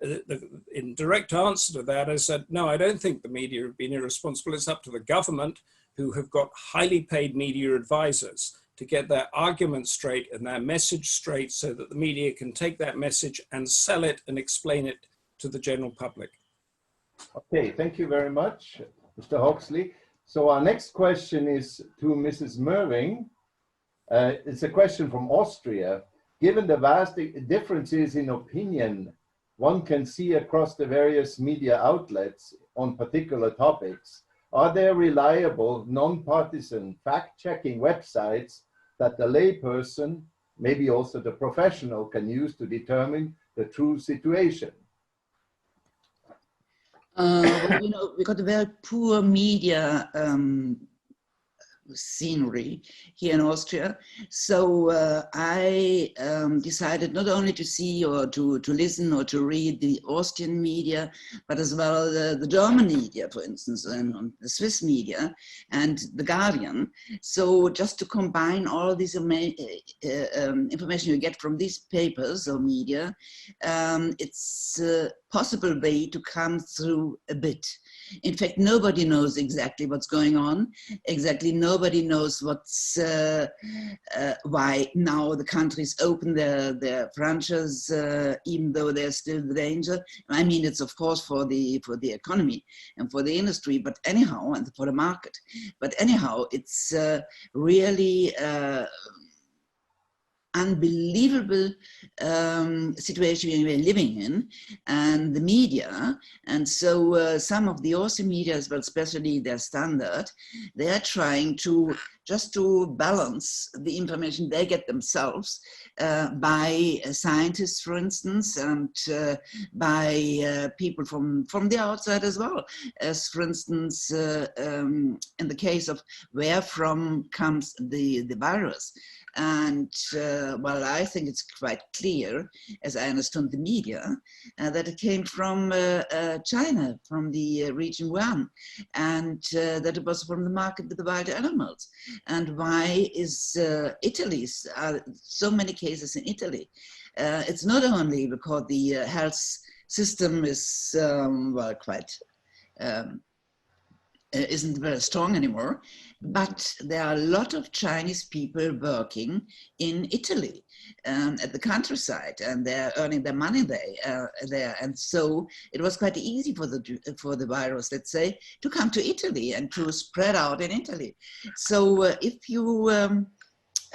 in direct answer to that, I said, no, I don't think the media have been irresponsible. It's up to the government, who have got highly paid media advisors, to get their argument straight and their message straight so that the media can take that message and sell it and explain it to the general public. Okay, thank you very much, Mr. Hoxley. So our next question is to Mrs. Merving. It's a question from Austria. Given the vast differences in opinion one can see across the various media outlets on particular topics, are there reliable, non-partisan, fact-checking websites that the layperson, maybe also the professional, can use to determine the true situation? Well, you know, we got a very poor media scenery here in Austria. So I decided not only to see or to listen or to read the Austrian media, but as well the German media, for instance, and the Swiss media and the Guardian. So just to combine all this information you get from these papers or media, it's a possible way to come through a bit. In fact, nobody knows exactly what's going on. Exactly, nobody knows what's why now the countries open their branches, even though there's still the danger. I mean, it's of course for the economy and for the industry, but anyhow, and for the market. But anyhow, it's really unbelievable situation we're living in, and the media, and so some of the Austrian media as well, especially their Standard, they are trying to just to balance the information they get themselves by scientists, for instance, and by people from the outside as well, as for instance in the case of where from comes the virus. And well, I think it's quite clear, as I understand the media, that it came from China, from the region Wuhan, and that it was from the market with the wild animals. And why is Italy, so many cases in Italy? It's not only because the health system is, well, quite isn't very strong anymore, but there are a lot of Chinese people working in Italy at the countryside, and they're earning their money there. And so it was quite easy for the virus, let's say, to come to Italy and to spread out in Italy. So if you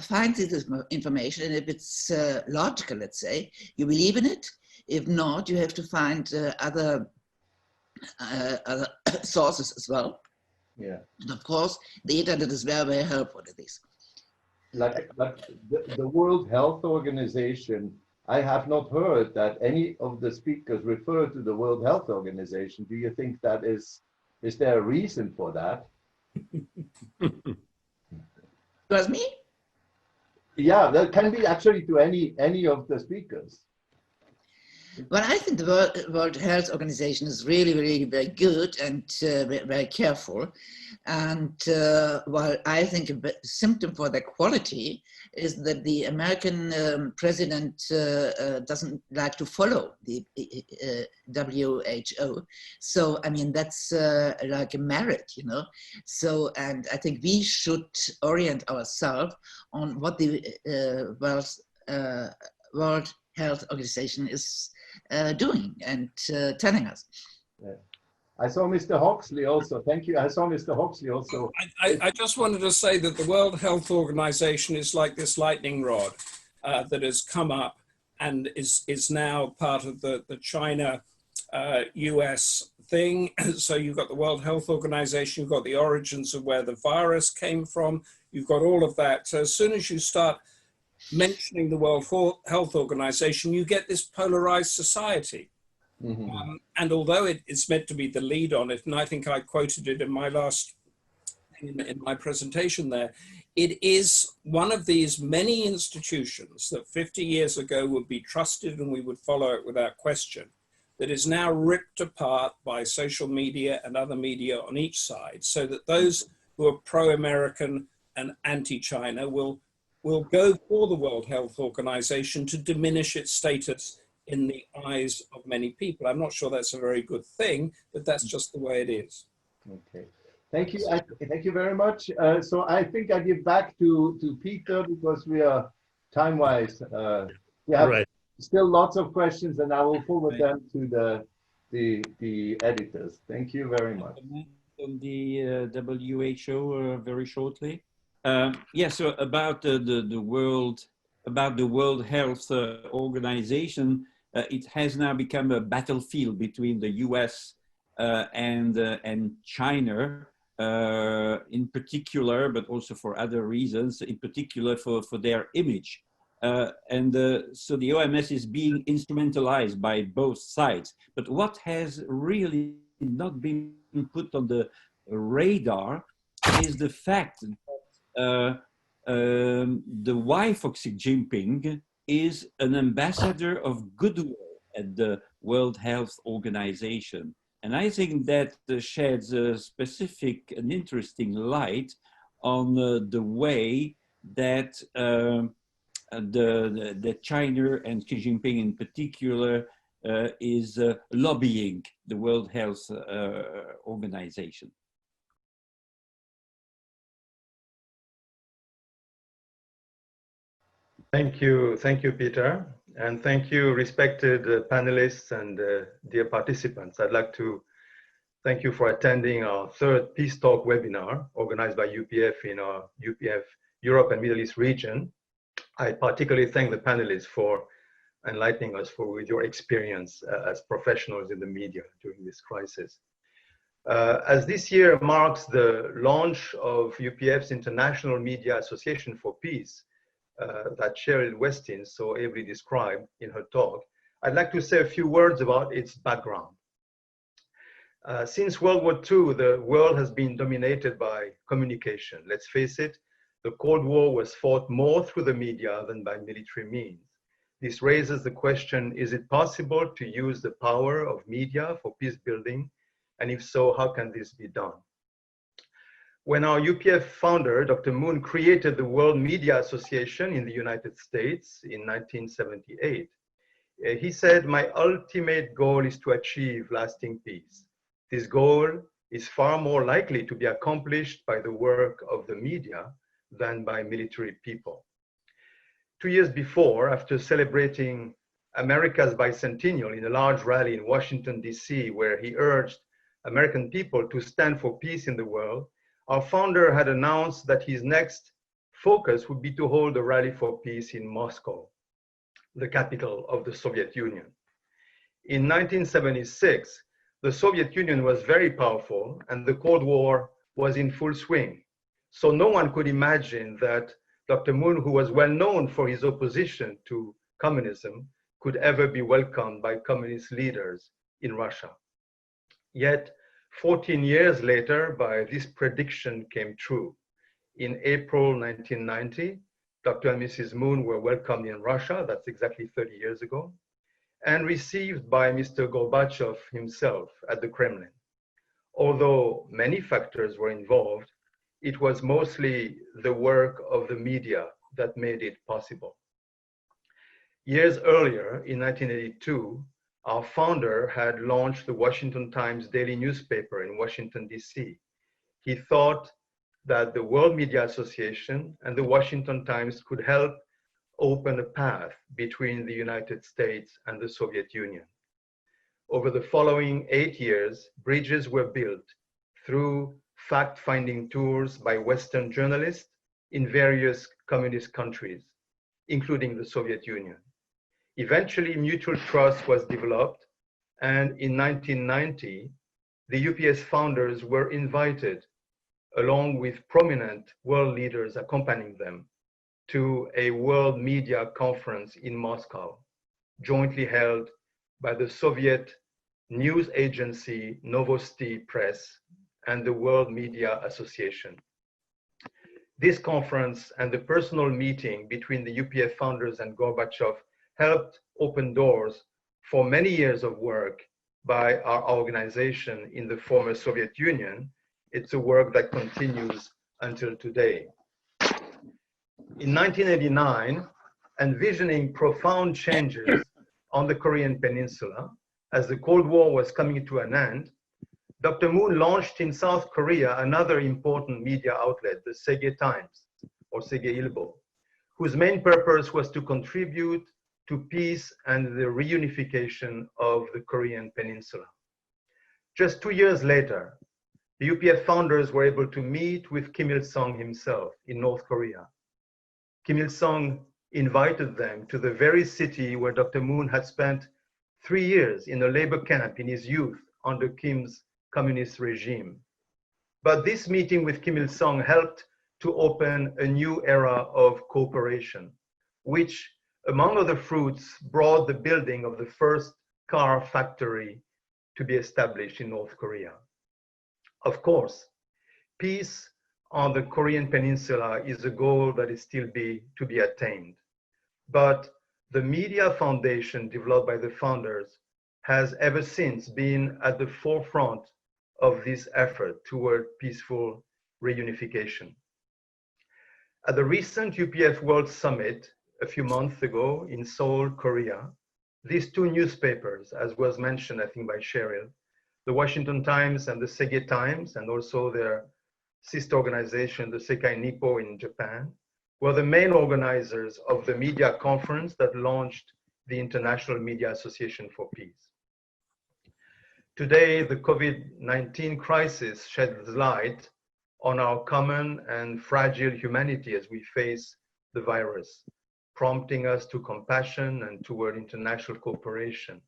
find this information, and if it's logical, let's say, you believe in it. If not, you have to find other sources as well. Yeah. And of course, the internet is very, very helpful in this. Like the World Health Organization, I have not heard that any of the speakers refer to the World Health Organization. Do you think that is there a reason for that? It was me? Yeah, that can be actually to any of the speakers. Well, I think the World Health Organization is really, really very good and very, very careful. And while I think a symptom for their quality is that the American president doesn't like to follow the WHO. So, I mean, that's like a merit, you know. So, and I think we should orient ourselves on what the World Health Organization is doing and telling us. Yeah. I saw Mr. Hoxley also. Thank you. I saw Mr. Hoxley also. I just wanted to say that the World Health Organization is like this lightning rod that has come up and is now part of the China US thing. So you've got the World Health Organization, you've got the origins of where the virus came from, you've got all of that. So as soon as you start mentioning the World Health Organization, you get this polarized society. Mm-hmm. And although it's meant to be the lead on it, and I think I quoted it in my in my presentation there, it is one of these many institutions that 50 years ago would be trusted and we would follow it without question, that is now ripped apart by social media and other media on each side, so that those who are pro-American and anti-China will go for the World Health Organization to diminish its status in the eyes of many people. I'm not sure that's a very good thing, but that's just the way it is. Okay, thank you. Thank you very much. So I think I give back to Peter because we are time-wise. We have still lots of questions, and I will forward them to the editors. Thank you very much. On the WHO very shortly. Yeah, so about the World Health Organization, it has now become a battlefield between the US and China in particular, but also for other reasons, in particular for their image. So the OMS is being instrumentalized by both sides. But what has really not been put on the radar is the fact that the wife of Xi Jinping is an ambassador of goodwill at the World Health Organization. And I think that sheds a specific and interesting light on the way that that China and Xi Jinping in particular is lobbying the World Health Organization. Thank you, Peter, and thank you, respected panelists and dear participants. I'd like to thank you for attending our third Peace Talk webinar organized by UPF in our UPF Europe and Middle East region. I particularly thank the panelists for enlightening us with your experience as professionals in the media during this crisis. As this year marks the launch of UPF's International Media Association for Peace, that Cheryl Westin so ably described in her talk, I'd like to say a few words about its background. Since World War II, the world has been dominated by communication. Let's face it, the Cold War was fought more through the media than by military means. This raises the question, is it possible to use the power of media for peace building? And if so, how can this be done? When our UPF founder, Dr. Moon, created the World Media Association in the United States in 1978, he said, "My ultimate goal is to achieve lasting peace. This goal is far more likely to be accomplished by the work of the media than by military people." 2 years before, after celebrating America's bicentennial in a large rally in Washington, D.C., where he urged American people to stand for peace in the world, our founder had announced that his next focus would be to hold a rally for peace in Moscow, the capital of the Soviet Union. In 1976, the Soviet Union was very powerful and the Cold War was in full swing. So no one could imagine that Dr. Moon, who was well known for his opposition to communism, could ever be welcomed by communist leaders in Russia. Yet, 14 years later, this prediction came true. In April 1990, Dr. and Mrs. Moon were welcomed in Russia, that's exactly 30 years ago, and received by Mr. Gorbachev himself at the Kremlin. Although many factors were involved, it was mostly the work of the media that made it possible. Years earlier, in 1982, our founder had launched the Washington Times daily newspaper in Washington, D.C. He thought that the World Media Association and the Washington Times could help open a path between the United States and the Soviet Union. Over the following 8 years, bridges were built through fact-finding tours by Western journalists in various communist countries, including the Soviet Union. Eventually, mutual trust was developed, and in 1990, the UPS founders were invited, along with prominent world leaders accompanying them, to a world media conference in Moscow, jointly held by the Soviet news agency Novosti Press and the World Media Association. This conference and the personal meeting between the UPF founders and Gorbachev helped open doors for many years of work by our organization in the former Soviet Union. It's a work that continues until today. In 1989, envisioning profound changes on the Korean Peninsula as the Cold War was coming to an end, Dr. Moon launched in South Korea another important media outlet, the Segye Times, or Segye Ilbo, whose main purpose was to contribute to peace and the reunification of the Korean Peninsula. Just 2 years later, the UPF founders were able to meet with Kim Il-sung himself in North Korea. Kim Il-sung invited them to the very city where Dr. Moon had spent 3 years in a labor camp in his youth under Kim's communist regime. But this meeting with Kim Il-sung helped to open a new era of cooperation, which, among other fruits, brought the building of the first car factory to be established in North Korea. Of course, peace on the Korean Peninsula is a goal that is still to be attained. But the media foundation developed by the founders has ever since been at the forefront of this effort toward peaceful reunification. At the recent UPF World Summit a few months ago in Seoul, Korea, these two newspapers, as was mentioned, I think, by Cheryl, the Washington Times and the Segye Times, and also their sister organization, the Seikai Nippo in Japan, were the main organizers of the media conference that launched the International Media Association for Peace. Today, the COVID-19 crisis sheds light on our common and fragile humanity as we face the virus, prompting us to compassion and toward international cooperation.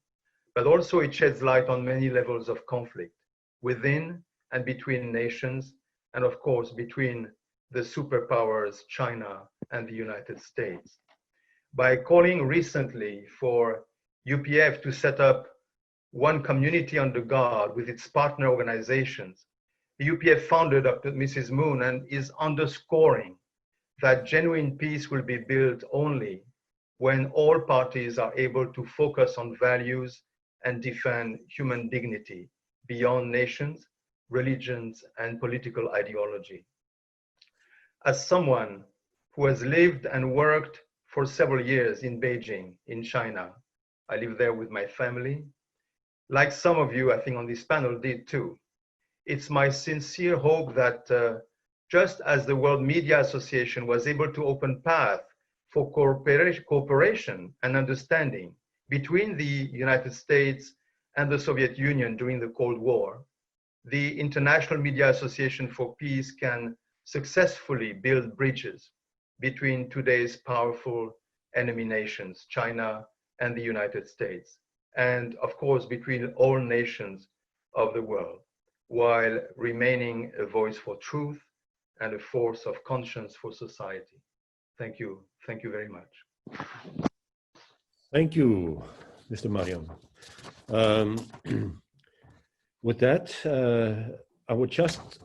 But also it sheds light on many levels of conflict within and between nations, and of course between the superpowers China and the United States. By calling recently for UPF to set up one community under God with its partner organizations, the UPF founder, Dr. Mrs. Moon, and is underscoring that genuine peace will be built only when all parties are able to focus on values and defend human dignity beyond nations, religions, and political ideology. As someone who has lived and worked for several years in Beijing, in China, I live there with my family, like some of you, I think, on this panel did too. It's my sincere hope that just as the World Media Association was able to open path for cooperation and understanding between the United States and the Soviet Union during the Cold War, the International Media Association for Peace can successfully build bridges between today's powerful enemy nations, China and the United States, and of course between all nations of the world. while remaining a voice for truth and a force of conscience for society. Thank you. Thank you very much. Thank you, Mr. Mariam. With that, I would just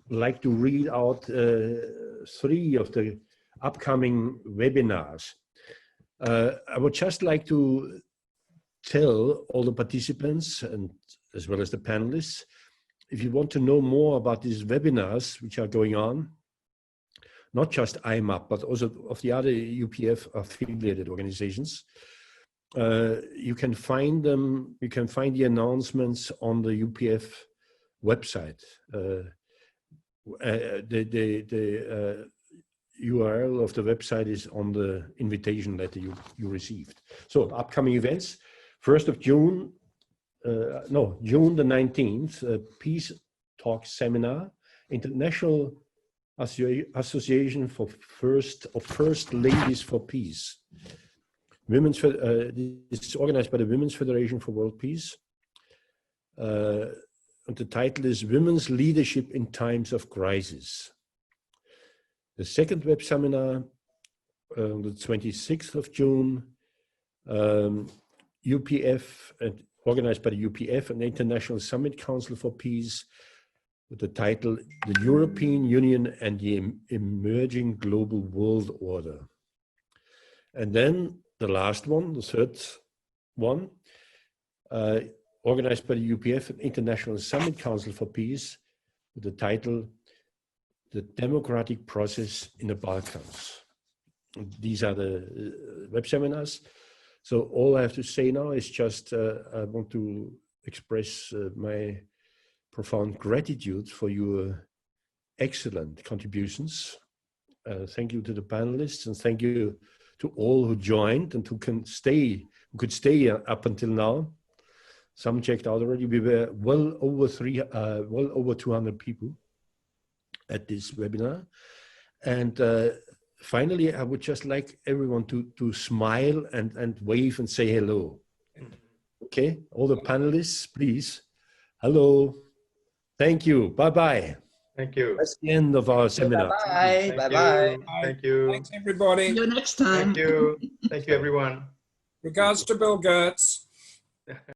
like to read out 3 of the upcoming webinars. I would just like to tell all the participants and as well as the panelists, if you want to know more about these webinars which are going on, not just IMAP, but also of the other UPF affiliated organizations, you can find them, you can find the announcements on the UPF website. The URL of the website is on the invitation letter you received. So upcoming events, 1st of June, June the 19th, Peace Talk Seminar, International Association for First Ladies for Peace. It's organized by the Women's Federation for World Peace. And the title is Women's Leadership in Times of Crisis. The second web seminar, on the 26th of June, UPF, organized by the UPF and the International Summit Council for Peace, with the title, The European Union and the Emerging Global World Order. And then the last one, the third one, organized by the UPF and International Summit Council for Peace, with the title, The Democratic Process in the Balkans. And these are the web seminars. So all I have to say now is just, I want to express my profound gratitude for your excellent contributions. Thank you to the panelists, and thank you to all who joined and who could stay up until now. Some checked out already. We were well over 200 people at this webinar. And finally, I would just like everyone to smile and wave and say hello. Okay, all the panelists, please. Hello. Thank you. Bye-bye. Thank you. That's the end of our seminar. Bye. Bye-bye. Thank you. Thanks, everybody. See you next time. Thank you. Thank you, everyone. Regards to Bill Gertz.